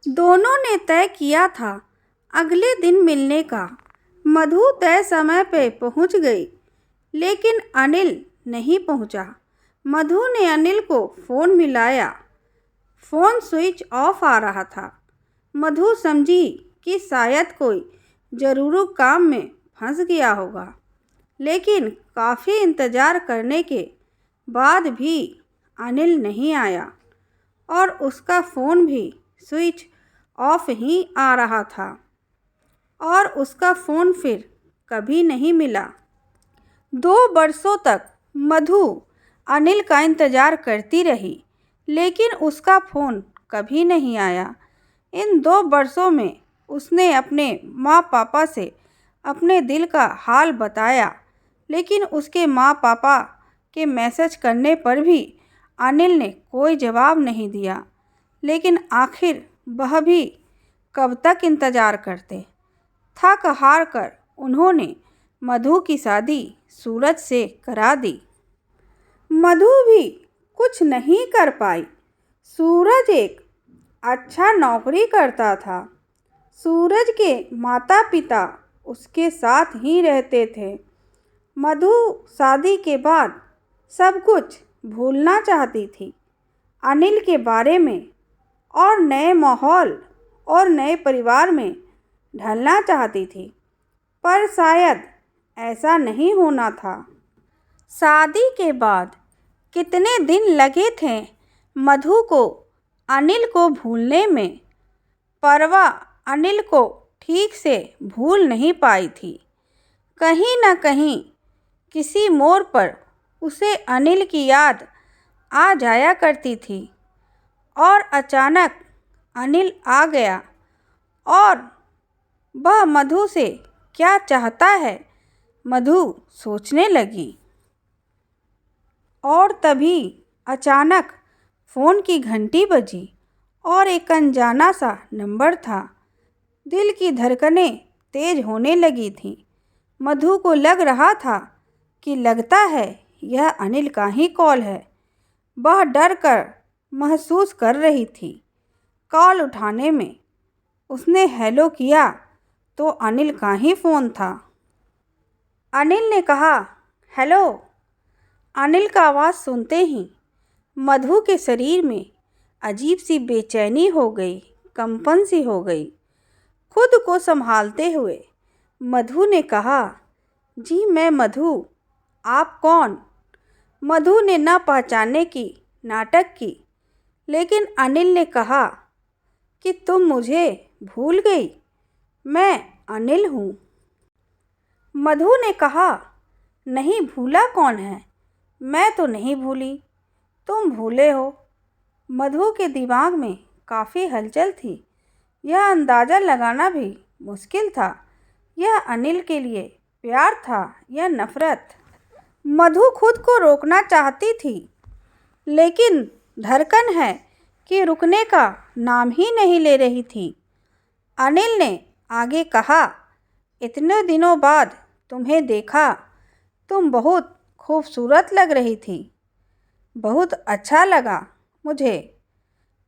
दोनों ने तय किया था अगले दिन मिलने का। मधु तय समय पे पहुंच गई, लेकिन अनिल नहीं पहुंचा। मधु ने अनिल को फ़ोन मिलाया। फ़ोन स्विच ऑफ आ रहा था। मधु समझी कि शायद कोई ज़रूरी काम में फंस गया होगा, लेकिन काफ़ी इंतज़ार करने के बाद भी अनिल नहीं आया और उसका फ़ोन भी स्विच ऑफ ही आ रहा था और उसका फ़ोन फिर कभी नहीं मिला। 2 बरसों तक मधु अनिल का इंतज़ार करती रही, लेकिन उसका फ़ोन कभी नहीं आया। इन 2 बरसों में उसने अपने माँ पापा से अपने दिल का हाल बताया, लेकिन उसके माँ पापा के मैसेज करने पर भी अनिल ने कोई जवाब नहीं दिया। लेकिन आखिर वह भी कब तक इंतज़ार करते। थक हार कर उन्होंने मधु की शादी सूरज से करा दी। मधु भी कुछ नहीं कर पाई। सूरज एक अच्छा नौकरी करता था। सूरज के माता पिता उसके साथ ही रहते थे। मधु शादी के बाद सब कुछ भूलना चाहती थी, अनिल के बारे में, और नए माहौल और नए परिवार में ढलना चाहती थी, पर शायद ऐसा नहीं होना था। शादी के बाद कितने दिन लगे थे मधु को अनिल को भूलने में, पर वह अनिल को ठीक से भूल नहीं पाई थी। कहीं न कहीं किसी मोड़ पर उसे अनिल की याद आ जाया करती थी और अचानक अनिल आ गया और वह मधु से क्या चाहता है मधु सोचने लगी। और तभी अचानक फ़ोन की घंटी बजी और एक अनजाना सा नंबर था। दिल की धड़कनें तेज होने लगी थीं। मधु को लग रहा था कि लगता है यह अनिल का ही कॉल है। वह डर कर महसूस कर रही थी। कॉल उठाने में उसने हेलो किया तो अनिल का ही फ़ोन था। अनिल ने कहा, हेलो। अनिल का आवाज़ सुनते ही मधु के शरीर में अजीब सी बेचैनी हो गई, कंपन सी हो गई। खुद को संभालते हुए मधु ने कहा, जी मैं मधु, आप कौन? मधु ने न पहचानने की नाटक की, लेकिन अनिल ने कहा कि तुम मुझे भूल गई, मैं अनिल हूँ। मधु ने कहा, नहीं भूला कौन है, मैं तो नहीं भूली, तुम भूले हो। मधु के दिमाग में काफ़ी हलचल थी। यह अंदाज़ा लगाना भी मुश्किल था, यह अनिल के लिए प्यार था या नफ़रत। मधु खुद को रोकना चाहती थी, लेकिन धड़कन है कि रुकने का नाम ही नहीं ले रही थी। अनिल ने आगे कहा, इतने दिनों बाद तुम्हें देखा, तुम बहुत खूबसूरत लग रही थी, बहुत अच्छा लगा मुझे।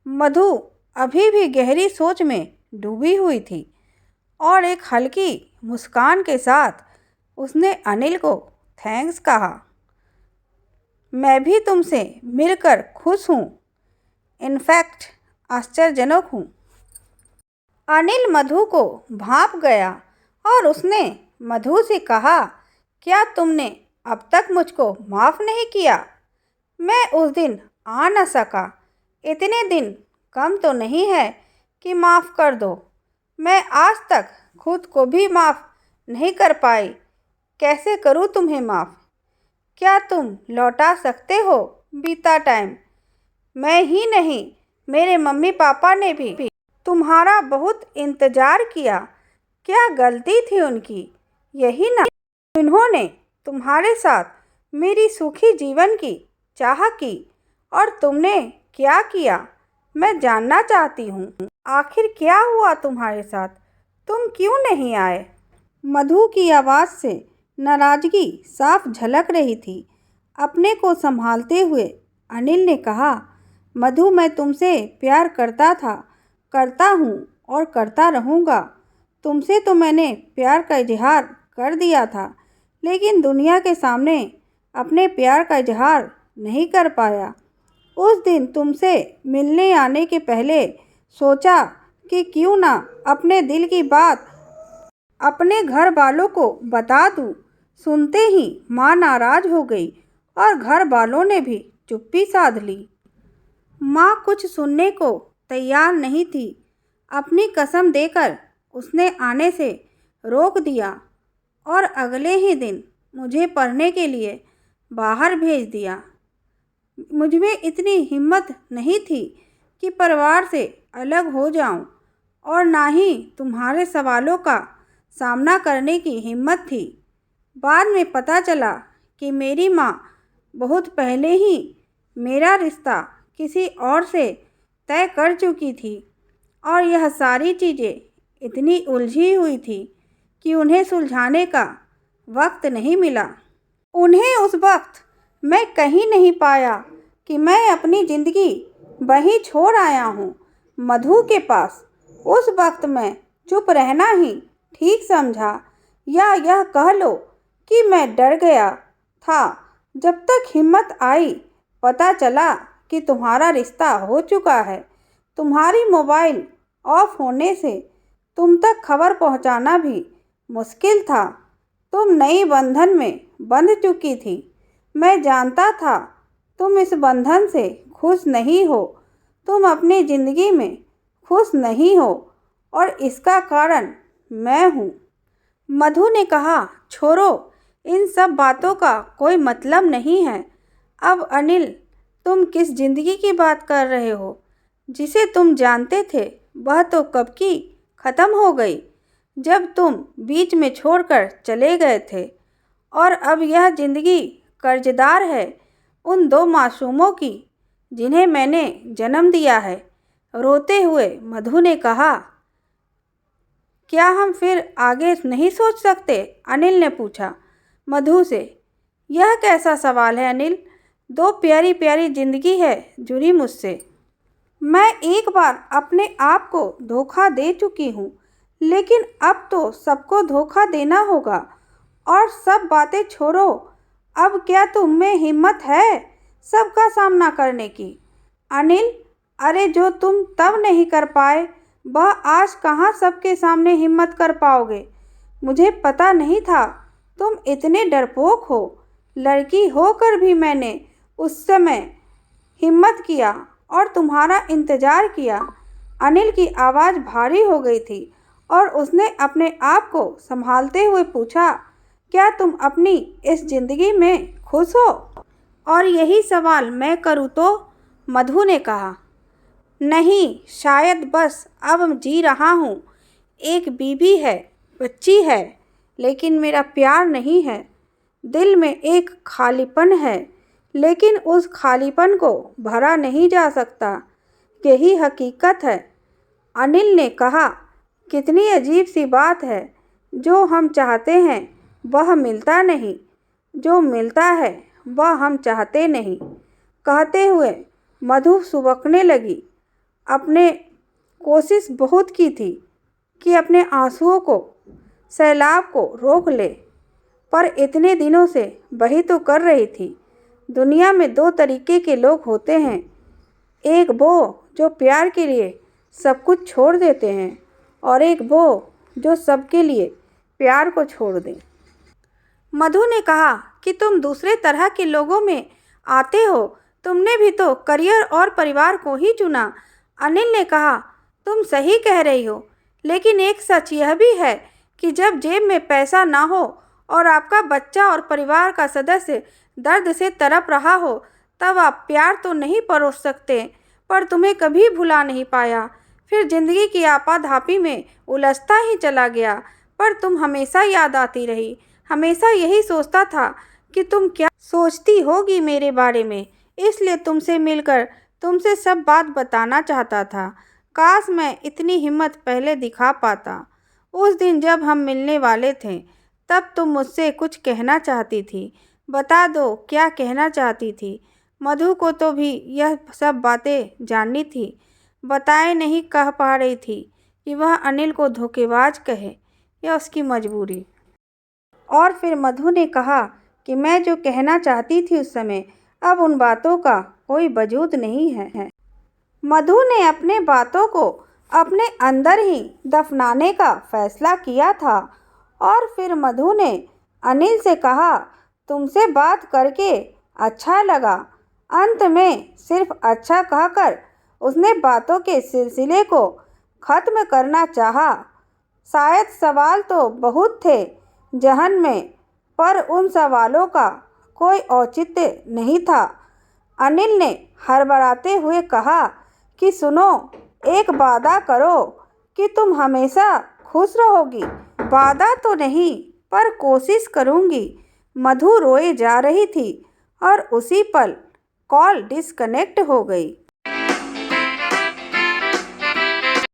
मधु अभी भी गहरी सोच में डूबी हुई थी और एक हल्की मुस्कान के साथ उसने अनिल को थैंक्स कहा। मैं भी तुमसे मिलकर खुश हूँ, इनफैक्ट आश्चर्यजनक हूँ। अनिल मधु को भांप गया और उसने मधु से कहा, क्या तुमने अब तक मुझको माफ़ नहीं किया? मैं उस दिन आ न सका, इतने दिन कम तो नहीं है कि माफ़ कर दो। मैं आज तक खुद को भी माफ़ नहीं कर पाई, कैसे करूँ तुम्हें माफ़? क्या तुम लौटा सकते हो बीता टाइम? मैं ही नहीं, मेरे मम्मी पापा ने भी तुम्हारा बहुत इंतज़ार किया। क्या गलती थी उनकी? यही ना, उन्होंने तुम्हारे साथ मेरी सुखी जीवन की चाह की, और तुमने क्या किया मैं जानना चाहती हूँ। आखिर क्या हुआ तुम्हारे साथ? तुम क्यों नहीं आए? मधु की आवाज़ से नाराज़गी साफ झलक रही थी। अपने को संभालते हुए अनिल ने कहा, मधु मैं तुमसे प्यार करता था, करता हूँ और करता रहूँगा। तुमसे तो मैंने प्यार का इजहार कर दिया था, लेकिन दुनिया के सामने अपने प्यार का इजहार नहीं कर पाया। उस दिन तुमसे मिलने आने के पहले सोचा कि क्यों ना अपने दिल की बात अपने घर वालों को बता दूँ। सुनते ही माँ नाराज़ हो गई और घर वालों ने भी चुप्पी साध ली। माँ कुछ सुनने को तैयार नहीं थी। अपनी कसम देकर उसने आने से रोक दिया और अगले ही दिन मुझे पढ़ने के लिए बाहर भेज दिया। मुझमें इतनी हिम्मत नहीं थी कि परिवार से अलग हो जाऊं, और ना ही तुम्हारे सवालों का सामना करने की हिम्मत थी। बाद में पता चला कि मेरी माँ बहुत पहले ही मेरा रिश्ता किसी और से तय कर चुकी थी, और यह सारी चीज़ें इतनी उलझी हुई थी कि उन्हें सुलझाने का वक्त नहीं मिला। उन्हें उस वक्त मैं कहीं नहीं पाया कि मैं अपनी ज़िंदगी वहीं छोड़ आया हूँ, मधु के पास। उस वक्त मैं चुप रहना ही ठीक समझा, या यह कह लो कि मैं डर गया था। जब तक हिम्मत आई, पता चला कि तुम्हारा रिश्ता हो चुका है। तुम्हारी मोबाइल ऑफ होने से तुम तक खबर पहुंचाना भी मुश्किल था। तुम नई बंधन में बंध चुकी थी। मैं जानता था तुम इस बंधन से खुश नहीं हो। तुम अपनी ज़िंदगी में खुश नहीं हो, और इसका कारण मैं हूँ। मधु ने कहा, छोड़ो, इन सब बातों का कोई मतलब नहीं है। अब अनिल, तुम किस ज़िंदगी की बात कर रहे हो? जिसे तुम जानते थे वह तो कब की ख़त्म हो गई, जब तुम बीच में छोड़कर चले गए थे। और अब यह ज़िंदगी कर्जदार है उन दो मासूमों की जिन्हें मैंने जन्म दिया है। रोते हुए मधु ने कहा, क्या हम फिर आगे नहीं सोच सकते? अनिल ने पूछा मधु से। यह कैसा सवाल है अनिल? दो प्यारी प्यारी जिंदगी है जुड़ी मुझसे। मैं एक बार अपने आप को धोखा दे चुकी हूँ, लेकिन अब तो सबको धोखा देना होगा। और सब बातें छोड़ो, अब क्या तुम में हिम्मत है सबका सामना करने की? अनिल, अरे जो तुम तब नहीं कर पाए, वह आज कहाँ सबके सामने हिम्मत कर पाओगे? मुझे पता नहीं था तुम इतने डरपोक हो। लड़की होकर भी मैंने उस समय हिम्मत किया और तुम्हारा इंतज़ार किया। अनिल की आवाज़ भारी हो गई थी और उसने अपने आप को संभालते हुए पूछा, क्या तुम अपनी इस ज़िंदगी में खुश हो? और यही सवाल मैं करूँ तो? मधु ने कहा, नहीं, शायद बस अब जी रहा हूँ। एक बीवी है, बच्ची है, लेकिन मेरा प्यार नहीं है। दिल में एक खालीपन है, लेकिन उस खालीपन को भरा नहीं जा सकता। यही हकीकत है। अनिल ने कहा, कितनी अजीब सी बात है। जो हम चाहते हैं वह मिलता नहीं, जो मिलता है वह हम चाहते नहीं। कहते हुए मधु सुबकने लगी। अपने कोशिश बहुत की थी कि अपने आंसुओं को, सैलाब को रोक ले, पर इतने दिनों से वही तो कर रही थी। दुनिया में दो तरीके के लोग होते हैं, एक वो जो प्यार के लिए सब कुछ छोड़ देते हैं, और एक वो जो सबके लिए प्यार को छोड़ दें। मधु ने कहा कि तुम दूसरे तरह के लोगों में आते हो। तुमने भी तो करियर और परिवार को ही चुना। अनिल ने कहा, तुम सही कह रही हो, लेकिन एक सच यह भी है कि जब जेब में पैसा ना हो और आपका बच्चा और परिवार का सदस्य दर्द से तड़प रहा हो, तब आप प्यार तो नहीं परोस सकते, पर तुम्हें कभी भुला नहीं पाया। फिर जिंदगी की आपाधापी में उलझता ही चला गया, पर तुम हमेशा याद आती रही। हमेशा यही सोचता था कि तुम क्या सोचती होगी मेरे बारे में, इसलिए तुमसे मिलकर तुमसे सब बात बताना चाहता था। काश मैं इतनी हिम्मत पहले दिखा पाता। उस दिन जब हम मिलने वाले थे, तब तुम मुझसे कुछ कहना चाहती थी। बता दो क्या कहना चाहती थी। मधु को तो भी यह सब बातें जाननी थी। बताए नहीं कह पा रही थी कि वह अनिल को धोखेबाज कहे या उसकी मजबूरी। और फिर मधु ने कहा कि मैं जो कहना चाहती थी उस समय, अब उन बातों का कोई वजूद नहीं है। मधु ने अपने बातों को अपने अंदर ही दफनाने का फैसला किया था। और फिर मधु ने अनिल से कहा, तुमसे बात करके अच्छा लगा। अंत में सिर्फ अच्छा कहकर उसने बातों के सिलसिले को ख़त्म करना चाहा। शायद सवाल तो बहुत थे जहन में, पर उन सवालों का कोई औचित्य नहीं था। अनिल ने हड़बड़ाते हुए कहा कि सुनो, एक वादा करो कि तुम हमेशा खुश रहोगी। वादा तो नहीं, पर कोशिश करूँगी। मधु रोए जा रही थी और उसी पल कॉल डिस्कनेक्ट हो गई।